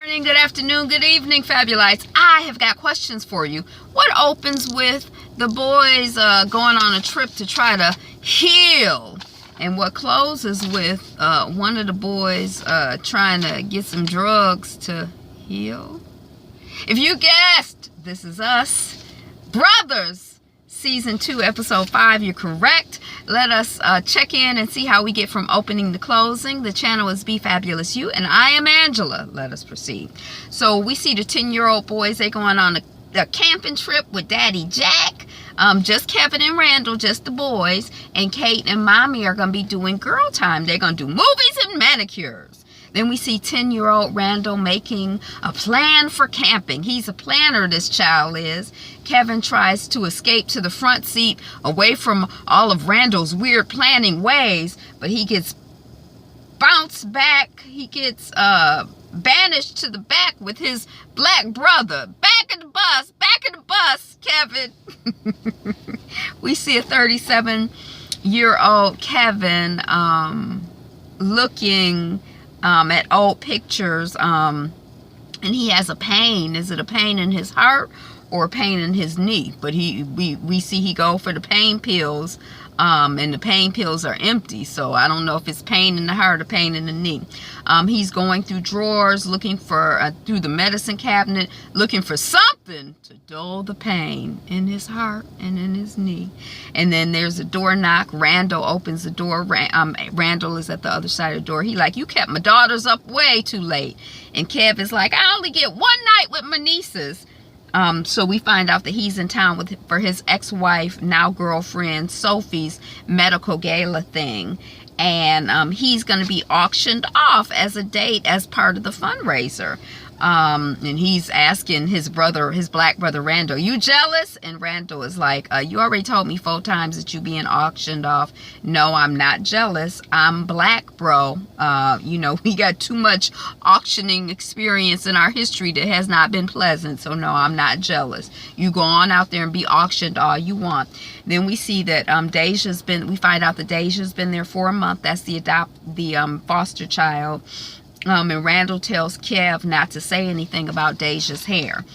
Good afternoon, good evening, Fabulites. I have got questions for you. What opens with the boys going on a trip to try to heal? And what closes with one of the boys trying to get some drugs to heal? If you guessed, this is us. Brothers, Season 2, Episode 5, you're correct. Let us check in and see how we get from opening to closing. The channel is Be Fabulous You, and I am Angela. Let us proceed. So we see the 10-year-old boys. They going on a camping trip with Daddy Jack. Just Kevin and Randall, just the boys. And Kate and Mommy are going to be doing girl time. They're going to do movies and manicures. Then we see 10-year-old Randall making a plan for camping. He's a planner, this child is. Kevin tries to escape to the front seat away from all of Randall's weird planning ways, but he gets bounced back. He gets banished to the back with his black brother. Back in the bus, Kevin. We see a 37-year-old Kevin looking at old pictures, and he has a pain. Is it a pain in his heart or a pain in his knee? But we see he go for the pain pills, and the pain pills are empty, so I don't know if it's pain in the heart or pain in the knee. He's going through drawers, looking for through the medicine cabinet, looking for something to dull the pain in his heart and in his knee. And then there's a door knock. Randall opens the door. Randall is at the other side of the door. He like, you kept my daughters up way too late. And Kev is like, I only get one night with my nieces. So we find out that he's in town for his ex-wife, now girlfriend, Sophie's medical gala thing. And he's going to be auctioned off as a date as part of the fundraiser. And he's asking his black brother Randall, you jealous? And Randall is like, you already told me 4 times that you being auctioned off. No, I'm not jealous. I'm black, bro. You know, we got too much auctioning experience in our history that has not been pleasant. So no, I'm not jealous. You go on out there and be auctioned all you want. Then we see that we find out that Deja's been there for a month. That's the foster child. And Randall tells Kev not to say anything about Deja's hair.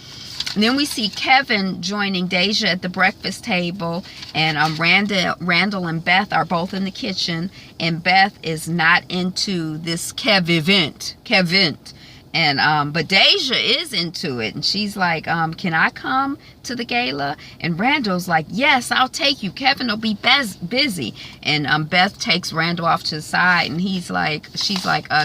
And then we see Kevin joining Deja at the breakfast table, and Randall and Beth are both in the kitchen, and Beth is not into this Kevin. And but Deja is into it, and she's like, can I come to the gala? And Randall's like, yes, I'll take you. Kevin will be busy. And Beth takes Randall off to the side, and she's like,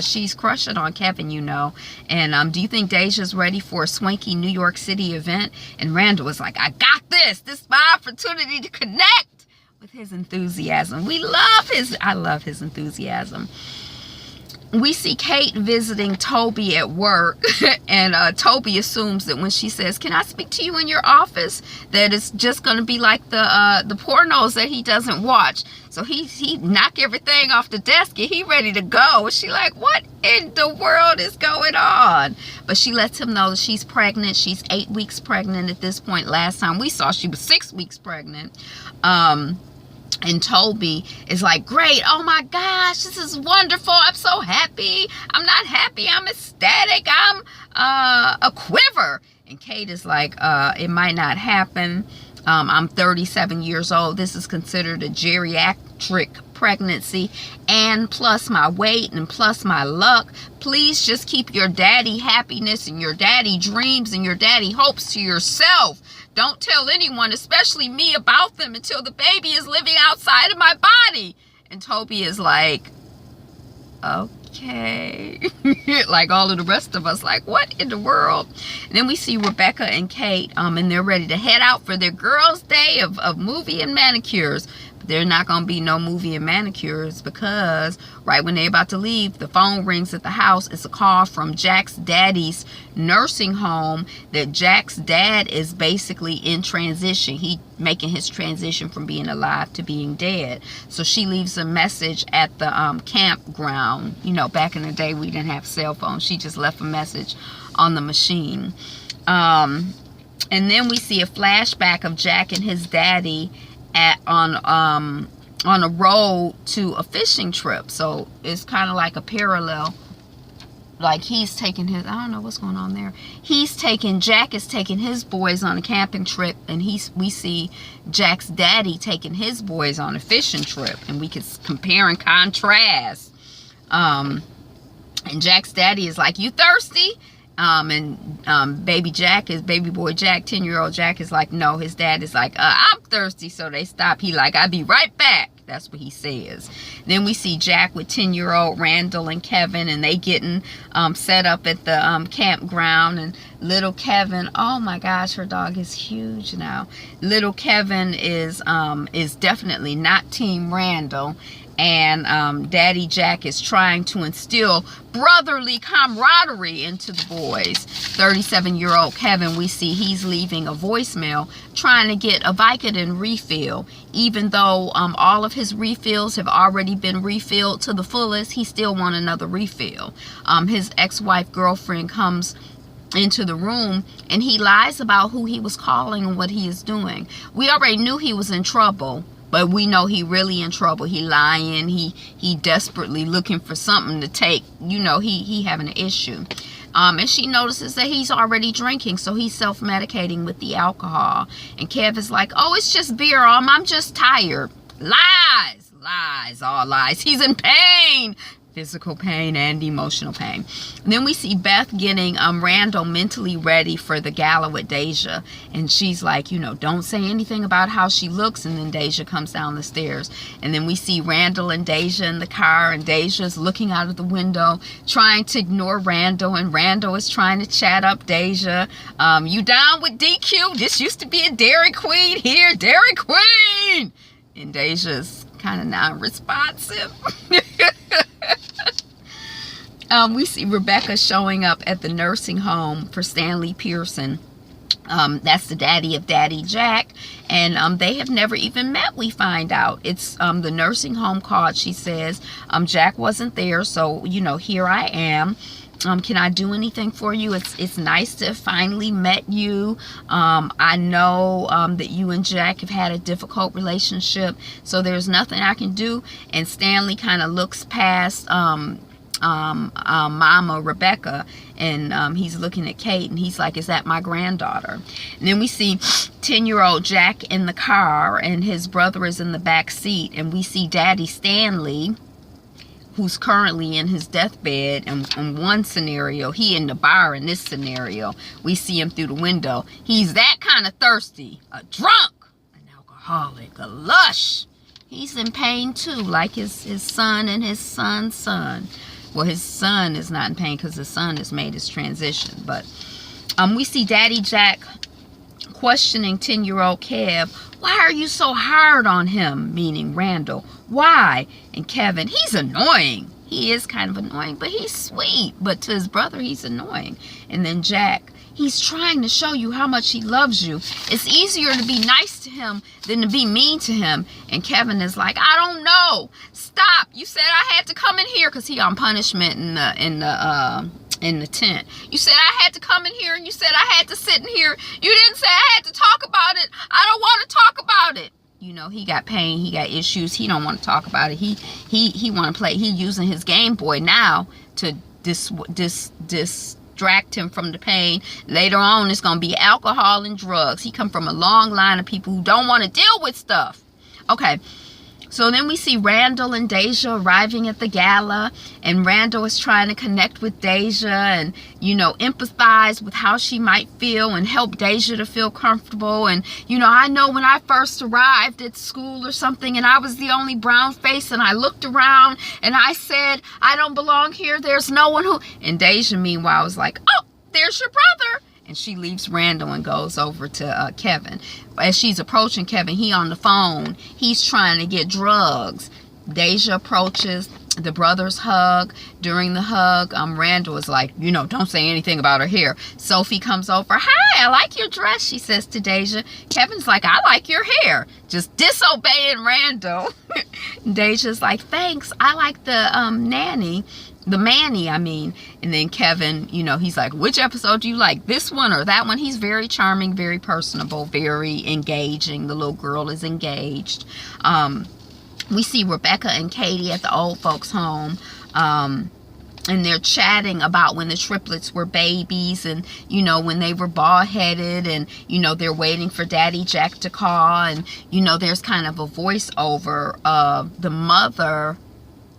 she's crushing on Kevin, you know. And do you think Deja's ready for a swanky New York City event? And Randall was like, I got this. This is my opportunity to connect with his enthusiasm. I love his enthusiasm. We see Kate visiting Toby at work, and Toby assumes that when she says, can I speak to you in your office, that it's just going to be like the pornos that he doesn't watch. So he knock everything off the desk and he ready to go. And she like, what in the world is going on? But she lets him know that she's pregnant. She's 8 weeks pregnant at this point. Last time we saw, she was 6 weeks pregnant. And Toby is like, great, oh my gosh, this is wonderful, I'm so happy. I'm not happy, I'm ecstatic, I'm a quiver. And Kate is like, it might not happen. I'm 37 years old. This is considered a geriatric pregnancy, and plus my weight and plus my luck. Please just keep your daddy happiness and your daddy dreams and your daddy hopes to yourself. Don't tell anyone, especially me, about them until the baby is living outside of my body. And Toby is like, okay. Like all of the rest of us, like, what in the world? And then we see Rebecca and Kate, and they're ready to head out for their girls' day of movie and manicures. But there's not going to be no movie and manicures, because right when they're about to leave, the phone rings at the house. It's a call from Jack's daddy's nursing home that Jack's dad is basically in transition. He making his transition from being alive to being dead. So she leaves a message at the campground. You know, back in the day we didn't have cell phones. She just left a message on the machine. And then we see a flashback of Jack and his daddy on a road to a fishing trip. So it's kind of like a parallel like he's taking his, I don't know what's going on there. Jack is taking his boys on a camping trip, and we see Jack's daddy taking his boys on a fishing trip, and we could compare and contrast. And Jack's daddy is like, you thirsty? Baby boy Jack, 10-year-old Jack is like, no. His dad is like, I'm thirsty. So they stop. He like, I'll be right back. That's what he says. Then we see Jack with 10-year-old Randall and Kevin, and they getting set up at the campground. And little Kevin, oh my gosh, her dog is huge now. Little Kevin is definitely not Team Randall. And Daddy Jack is trying to instill brotherly camaraderie into the boys. 37-year-old Kevin, we see he's leaving a voicemail trying to get a Vicodin refill. Even though all of his refills have already been refilled to the fullest, he still wants another refill. His ex-wife girlfriend comes into the room, and he lies about who he was calling and what he is doing. We already knew he was in trouble, but we know he really in trouble. He lying. He desperately looking for something to take. You know, he having an issue. And she notices that he's already drinking, so he's self-medicating with the alcohol. And Kev is like, oh, it's just beer, I'm just tired. Lies, lies, all lies. He's in pain. Physical pain and emotional pain. And then we see Beth getting Randall mentally ready for the gala with Deja, and she's like, you know, don't say anything about how she looks. And then Deja comes down the stairs, and then we see Randall and Deja in the car, and Deja's looking out of the window trying to ignore Randall, and Randall is trying to chat up Deja. You down with DQ? This used to be a Dairy Queen. Here, Dairy Queen. And Deja's kind of non-responsive. We see Rebecca showing up at the nursing home for Stanley Pearson. That's the daddy of Daddy Jack, and they have never even met, we find out. It's the nursing home called, she says. Jack wasn't there, so, you know, here I am. Can I do anything for you? It's nice to have finally met you. I know that you and Jack have had a difficult relationship, so there's nothing I can do. And Stanley kind of looks past Mama Rebecca, and he's looking at Kate, and he's like, is that my granddaughter? And then we see 10-year-old Jack in the car, and his brother is in the back seat, and we see Daddy Stanley, who's currently in his deathbed. And in one scenario, he in the bar. In this scenario, we see him through the window. He's that kind of thirsty, a drunk, an alcoholic, a lush. He's in pain too, like his son and his son's son. Well, his son is not in pain because his son has made his transition. But we see Daddy Jack questioning 10-year-old Kev. Why are you so hard on him? Meaning Randall. Why? And Kevin, he's annoying. He is kind of annoying, but he's sweet. But to his brother, he's annoying. And then Jack, he's trying to show you how much he loves you. It's easier to be nice to him than to be mean to him. And Kevin is like, I don't know. Stop. You said I had to come in here, because he on punishment in the tent. You said I had to come in here, and you said I had to sit in here. You didn't say I had to talk about it. I don't want to talk about it. You know, he got pain, he got issues, he don't want to talk about it. He want to play. He using his Game Boy now to distract him from the pain. Later on, it's going to be alcohol and drugs. He come from a long line of people who don't want to deal with stuff. Okay. So then we see Randall and Deja arriving at the gala, and Randall is trying to connect with Deja and, you know, empathize with how she might feel and help Deja to feel comfortable. And, you know, I know when I first arrived at school or something, and I was the only brown face, and I looked around and I said, I don't belong here. There's no one who... And Deja, meanwhile, was like, oh, there's your brother. And she leaves Randall and goes over to Kevin. As she's approaching Kevin, he on the phone. He's trying to get drugs. Deja approaches. The brothers hug. During the hug, Randall is like, you know, don't say anything about her hair. Sophie comes over. Hi, I like your dress, she says to Deja. Kevin's like, I like your hair. Just disobeying Randall. Deja's like, thanks. I like the nanny. The Manny, I mean. And then Kevin, you know, he's like, which episode do you like? This one or that one? He's very charming, very personable, very engaging. The little girl is engaged. We see Rebecca and Katie at the old folks' home. and they're chatting about when the triplets were babies, and you know, when they were bald-headed, and you know, they're waiting for Daddy Jack to call, and you know, there's kind of a voiceover of the mother,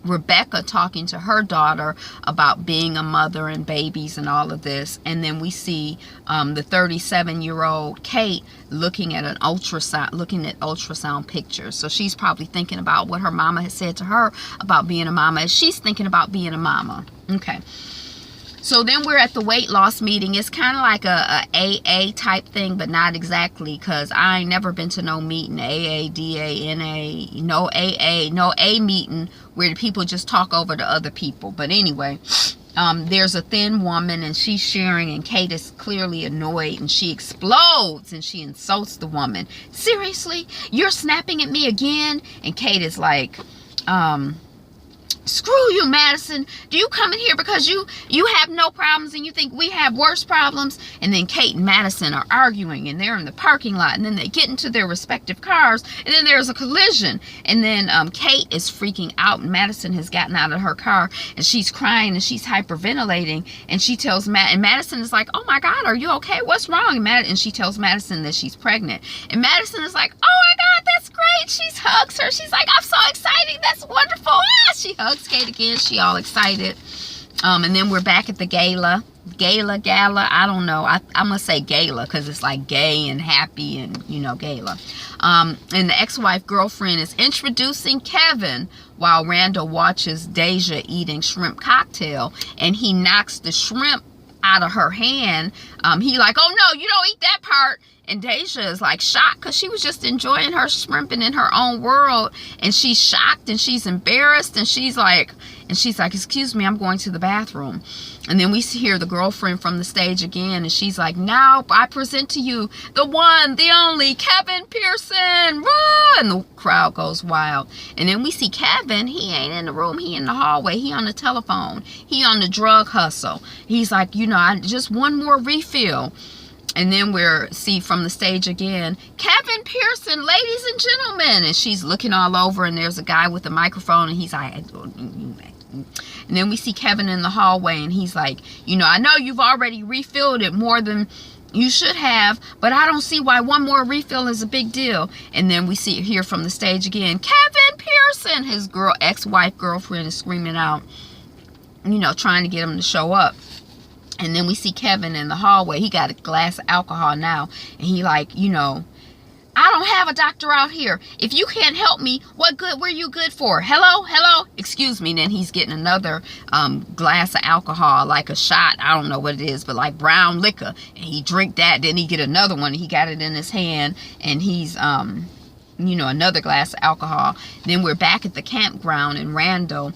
Rebecca, talking to her daughter about being a mother and babies and all of this. And then we see the 37-year-old Kate looking at ultrasound pictures. So she's probably thinking about what her mama has said to her about being a mama, as she's thinking about being a mama. Okay. So then we're at the weight loss meeting. It's kind of like a AA type thing, but not exactly, because I ain't never been to no meeting, AA, DA, NA, no AA, no A meeting where the people just talk over to other people. But anyway, there's a thin woman, and she's sharing, and Kate is clearly annoyed, and she explodes, and she insults the woman. Seriously? You're snapping at me again? And Kate is like, screw you, Madison. Do you come in here because you have no problems and you think we have worse problems? And then Kate and Madison are arguing, and they're in the parking lot, and then they get into their respective cars, and then there's a collision. And then Kate is freaking out, and Madison has gotten out of her car, and she's crying, and she's hyperventilating, and she tells and Madison is like, oh my God, are you okay? What's wrong? And she tells Madison that she's pregnant. And Madison is like, oh my God, that's great. She hugs her. She's like, I'm so excited. That's wonderful. Ah! She hugs Kate again. She all excited. And then we're back at the gala, I don't know, I'm gonna say gala because it's like gay and happy, and you know, gala. And the ex-wife girlfriend is introducing Kevin while Randall watches Deja eating shrimp cocktail, and he knocks the shrimp out of her hand. He like, oh no, you don't eat that part. And Deja is like shocked because she was just enjoying her shrimping in her own world, and she's shocked and she's embarrassed, and she's like, excuse me, I'm going to the bathroom. And then we hear the girlfriend from the stage again, and she's like, now I present to you the one, the only, Kevin Pearson. Rah! And the crowd goes wild. And then we see Kevin. He ain't in the room. He in the hallway. He on the telephone. He on the drug hustle. He's like, you know, I just one more refill. And then we're see from the stage again, Kevin Pearson, ladies and gentlemen. And she's looking all over, and there's a guy with a microphone, and he's like, and then we see Kevin in the hallway, and he's like, you know, I know you've already refilled it more than you should have, but I don't see why one more refill is a big deal. And then we see here from the stage again, Kevin Pearson. His ex-wife girlfriend is screaming out, you know, trying to get him to show up. And then we see Kevin in the hallway. He got a glass of alcohol now. And he like, you know, I don't have a doctor out here. If you can't help me, what good were you good for? Hello? Excuse me. And then he's getting another glass of alcohol, like a shot. I don't know what it is, but like brown liquor. And he drink that. Then he get another one. He got it in his hand. And he's, you know, another glass of alcohol. Then we're back at the campground, and Randall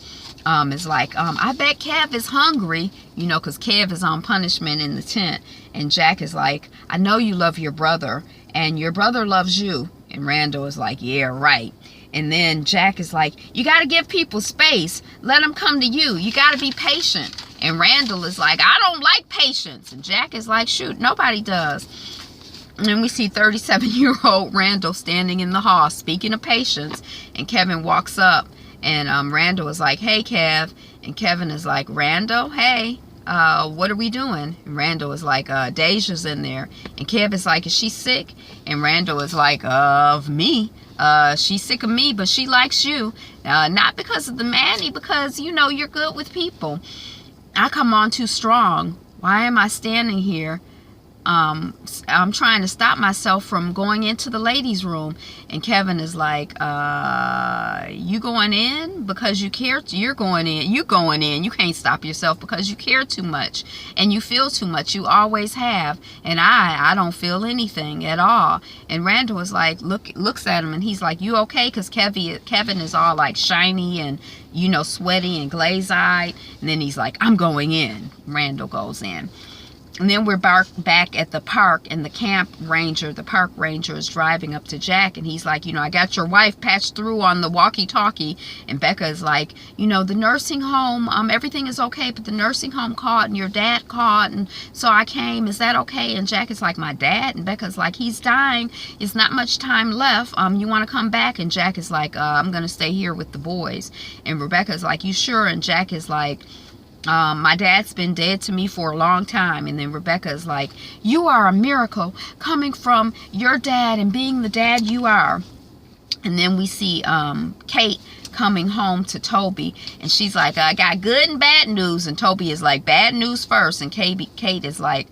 is like, I bet Kev is hungry, you know, because Kev is on punishment in the tent. And Jack is like, I know you love your brother, and your brother loves you. And Randall is like, yeah, right. And then Jack is like, you got to give people space. Let them come to you. You got to be patient. And Randall is like, I don't like patience. And Jack is like, shoot, nobody does. And then we see 37-year-old Randall standing in the hall, speaking of patience. And Kevin walks up. And Randall is like, hey, Kev. And Kevin is like, Randall, hey, what are we doing? And Randall is like, Deja's in there. And Kev is like, is she sick? And Randall is like, of me? She's sick of me, but she likes you. Not because of the Manny, because, you know, you're good with people. I come on too strong. Why am I standing here? I'm trying to stop myself from going into the ladies' room. And Kevin is like, you going in because you care? You're going in. You going in. You can't stop yourself because you care too much and you feel too much. You always have. And I don't feel anything at all. And Randall is like, looks at him, and he's like, you okay? Because Kevin is all like shiny and, you know, sweaty and glaze-eyed. And then he's like, I'm going in. Randall goes in. And then we're back at the park, and the park ranger is driving up to Jack, and he's like, you know, I got your wife patched through on the walkie-talkie. And Becca is like, you know, the nursing home, everything is okay, but the nursing home called, and your dad called, and so I came. Is that okay? And Jack is like, my dad? And Becca's like, he's dying. It's not much time left. You want to come back? And Jack is like, I'm going to stay here with the boys. And Rebecca's like, you sure? And Jack is like, My dad's been dead to me for a long time. And then Rebecca is like, you are a miracle coming from your dad and being the dad you are. And then we see Kate coming home to Toby, and she's like, I got good and bad news. And Toby is like, bad news first. And Kate is like,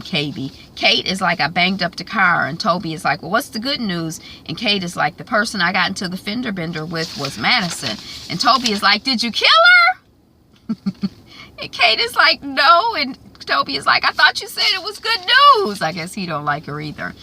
Kate is like, I banged up the car. And Toby is like, well, what's the good news? And Kate is like, the person I got into the fender bender with was Madison. And Toby is like, did you kill her? And Kate is like, no. And Toby is like, I thought you said it was good news. I guess he don't like her either.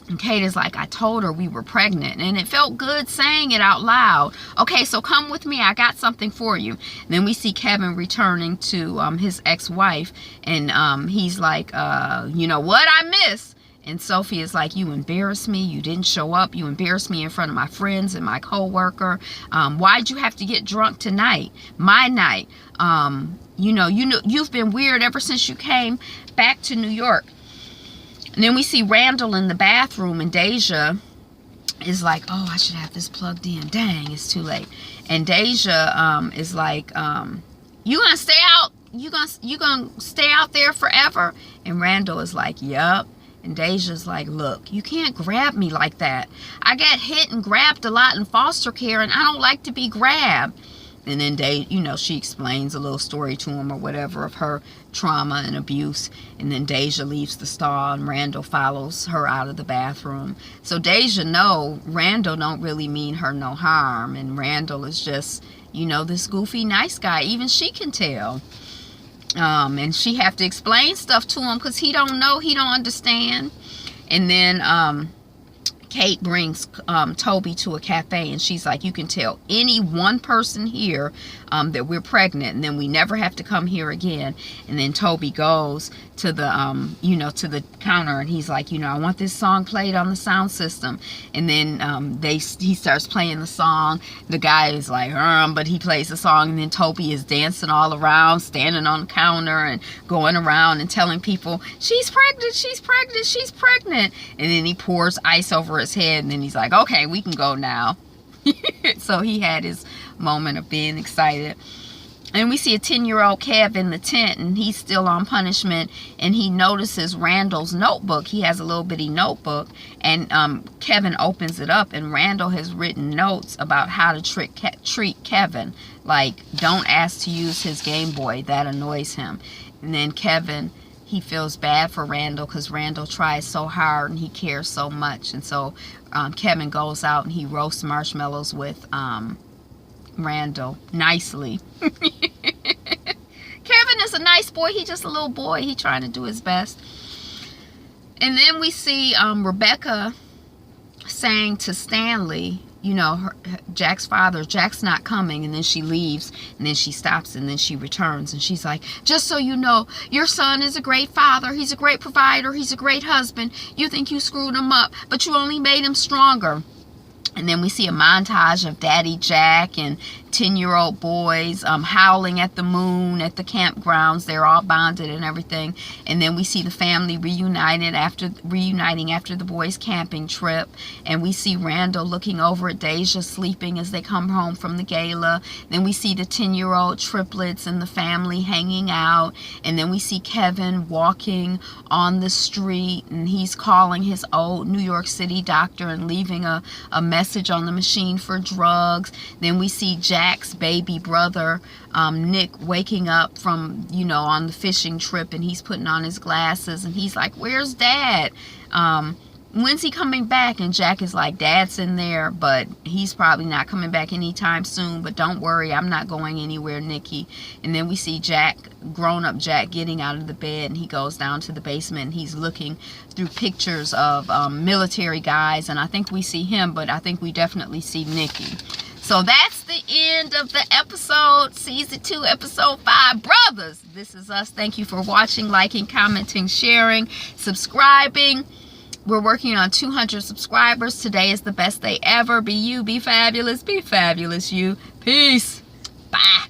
And Kate is like, I told her we were pregnant, and it felt good saying it out loud. Okay, so come with me. I got something for you. And then we see Kevin returning to his ex-wife, and he's like, you know what I miss? And Sophie is like, you embarrassed me. You didn't show up. You embarrassed me in front of my friends and my co-worker. Why'd you have to get drunk tonight? My night. You've been weird ever since you came back to New York. And then we see Randall in the bathroom, and Deja is like, oh, I should have this plugged in. Dang, it's too late. And Deja is like, you gonna stay out? You gonna stay out there forever? And Randall is like, yup. And Deja's like, look, you can't grab me like that. I got hit and grabbed a lot in foster care, and I don't like to be grabbed. And then she explains a little story to him or whatever of her trauma and abuse. And then Deja leaves the stall, and Randall follows her out of the bathroom. So Deja Randall don't really mean her no harm. And Randall is just, this goofy nice guy. Even she can tell. And she have to explain stuff to him because he don't know, he don't understand. And then Kate brings Toby to a cafe, and she's like, you can tell any one person here that we're pregnant, and then we never have to come here again. And then Toby goes to the to the counter, and he's like, I want this song played on the sound system. And then he starts playing the song. The guy is like, but he plays the song, and then Toby is dancing all around, standing on the counter and going around and telling people, she's pregnant, she's pregnant, she's pregnant. And then he pours ice over his head, and then he's like, okay, we can go now. So he had his moment of being excited. And we see a 10-year-old Kev in the tent, and he's still on punishment, and he notices Randall's notebook. He has a little bitty notebook, and Kevin opens it up, and Randall has written notes about how to treat Kevin. Like, don't ask to use his Game Boy. That annoys him. And then Kevin, he feels bad for Randall because Randall tries so hard and he cares so much. And so Kevin goes out and he roasts marshmallows with Randall nicely. Kevin is a nice boy. He's just a little boy. He's trying to do his best. And then we see Rebecca saying to Stanley, Jack's father, Jack's not coming. And then she leaves, and then she stops, and then she returns, and she's like, just so you know, your son is a great father. He's a great provider. He's a great husband. You think you screwed him up, but you only made him stronger. And then we see a montage of Daddy Jack and 10-year-old boys howling at the moon at the campgrounds. They're all bonded and everything. And then we see the family reuniting after the boys' camping trip. And we see Randall looking over at Deja sleeping as they come home from the gala. Then we see the 10-year-old triplets and the family hanging out. And then we see Kevin walking on the street, and he's calling his old New York City doctor and leaving a message on the machine for drugs. Then we see Jack's baby brother, Nick, waking up from, on the fishing trip, and he's putting on his glasses, and he's like, where's Dad? When's he coming back? And Jack is like, Dad's in there, but he's probably not coming back anytime soon, but don't worry, I'm not going anywhere, Nicky. And then we see Jack, grown-up Jack, getting out of the bed, and he goes down to the basement, and he's looking through pictures of military guys, and I think we see him, but I think we definitely see Nicky. So that's the end of the episode, season 2, episode 5. Brothers, this is us. Thank you for watching, liking, commenting, sharing, subscribing. We're working on 200 subscribers. Today is the best day ever. Be you, be fabulous, you. Peace. Bye.